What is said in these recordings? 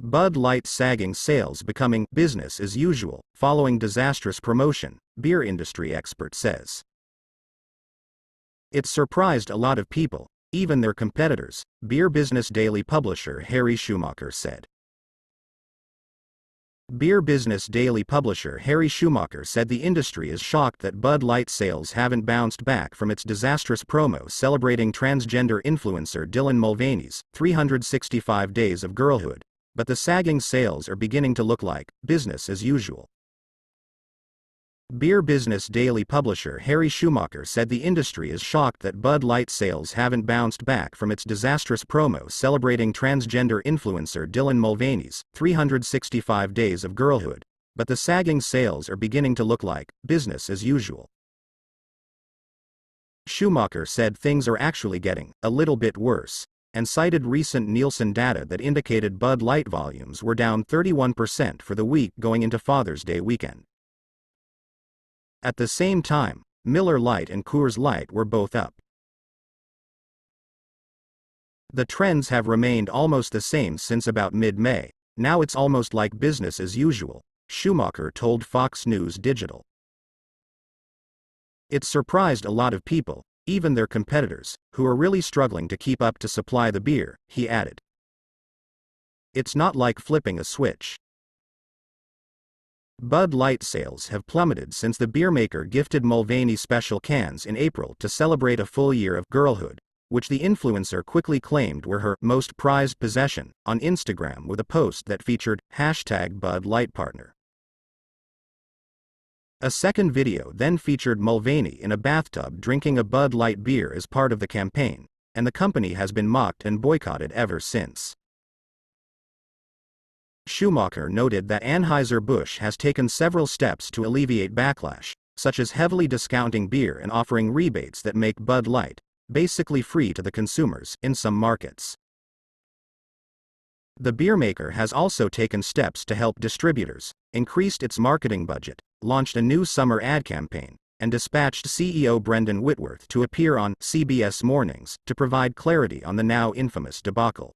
Bud Light sagging sales becoming business as usual following disastrous promotion, beer industry expert says. It surprised a lot of people, even their competitors, Beer Business Daily publisher Harry Schumacher said. Beer Business Daily publisher Harry Schumacher said the industry is shocked that Bud Light sales haven't bounced back from its disastrous promo celebrating transgender influencer Dylan Mulvaney's 365 Days of Girlhood, but the sagging sales are beginning to look like business as usual. Beer Business Daily publisher Harry Schumacher said the industry is shocked that Bud Light sales haven't bounced back from its disastrous promo celebrating transgender influencer Dylan Mulvaney's 365 Days of Girlhood, but the sagging sales are beginning to look like business as usual. Schumacher said things are actually getting a little bit worse, and cited recent Nielsen data that indicated Bud Light volumes were down 31% for the week going into Father's Day weekend. At the same time, Miller Lite and Coors Light were both up. The trends have remained almost the same since about mid-May. Now it's almost like business as usual, Schumacher told Fox News Digital. It surprised a lot of people, even their competitors, who are really struggling to keep up to supply the beer, he added. It's not like flipping a switch. Bud Light sales have plummeted since the beer maker gifted Mulvaney special cans in April to celebrate a full year of girlhood, which the influencer quickly claimed were her most prized possession, on Instagram with a post that featured #BudLightPartner. A second video then featured Mulvaney in a bathtub drinking a Bud Light beer as part of the campaign, and the company has been mocked and boycotted ever since. Schumacher noted that Anheuser-Busch has taken several steps to alleviate backlash, such as heavily discounting beer and offering rebates that make Bud Light basically free to the consumers in some markets. The beer maker has also taken steps to help distributors, increased its marketing budget, launched a new summer ad campaign, and dispatched CEO Brendan Whitworth to appear on CBS Mornings to provide clarity on the now infamous debacle.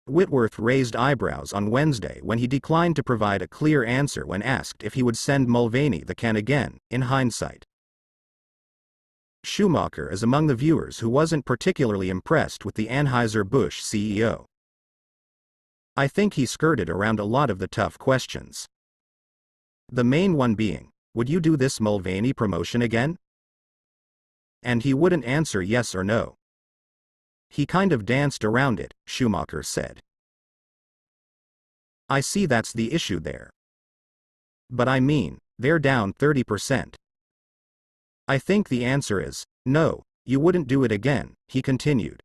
Whitworth raised eyebrows on Wednesday when he declined to provide a clear answer when asked if he would send Mulvaney the can again, in hindsight. Schumacher is among the viewers who wasn't particularly impressed with the Anheuser-Busch CEO. I think he skirted around a lot of the tough questions. The main one being, would you do this Mulvaney promotion again? And he wouldn't answer yes or no. He kind of danced around it, Schumacher said. I see that's the issue there. But I mean, they're down 30%. I think the answer is, no, you wouldn't do it again, he continued.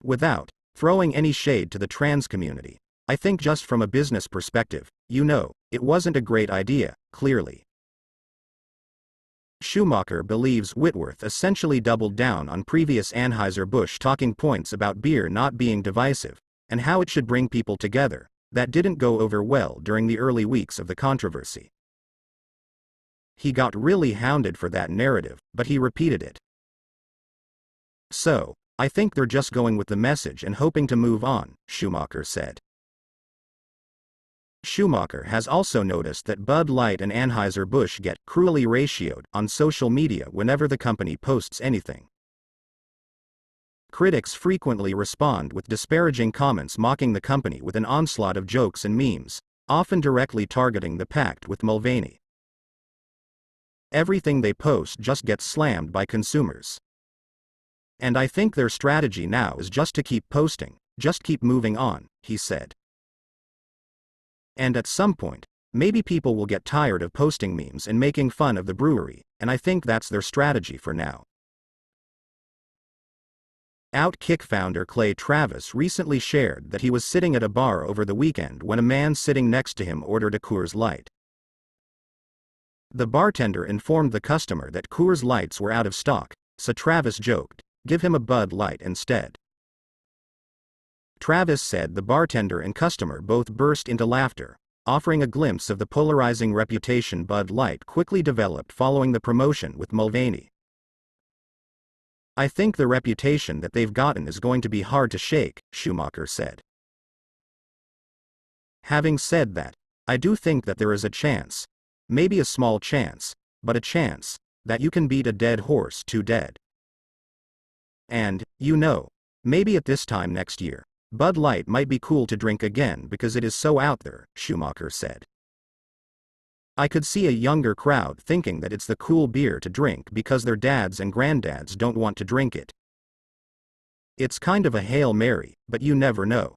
Without throwing any shade to the trans community, I think just from a business perspective, it wasn't a great idea, clearly. Schumacher believes Whitworth essentially doubled down on previous Anheuser-Busch talking points about beer not being divisive, and how it should bring people together, that didn't go over well during the early weeks of the controversy. He got really hounded for that narrative, but he repeated it. So, I think they're just going with the message and hoping to move on, Schumacher said. Schumacher has also noticed that Bud Light and Anheuser-Busch get cruelly ratioed on social media whenever the company posts anything. Critics frequently respond with disparaging comments mocking the company with an onslaught of jokes and memes, often directly targeting the pact with Mulvaney. Everything they post just gets slammed by consumers. And I think their strategy now is just to keep posting, just keep moving on, he said. And at some point, maybe people will get tired of posting memes and making fun of the brewery, and I think that's their strategy for now. Outkick founder Clay Travis recently shared that he was sitting at a bar over the weekend when a man sitting next to him ordered a Coors Light. The bartender informed the customer that Coors Lights were out of stock, so Travis joked, "Give him a Bud Light instead." Travis said the bartender and customer both burst into laughter, offering a glimpse of the polarizing reputation Bud Light quickly developed following the promotion with Mulvaney. I think the reputation that they've gotten is going to be hard to shake, Schumacher said. Having said that, I do think that there is a chance, maybe a small chance, but a chance, that you can beat a dead horse to dead. And, maybe at this time next year, Bud Light might be cool to drink again because it is so out there, Schumacher said. I could see a younger crowd thinking that it's the cool beer to drink because their dads and granddads don't want to drink it. It's kind of a Hail Mary, but you never know.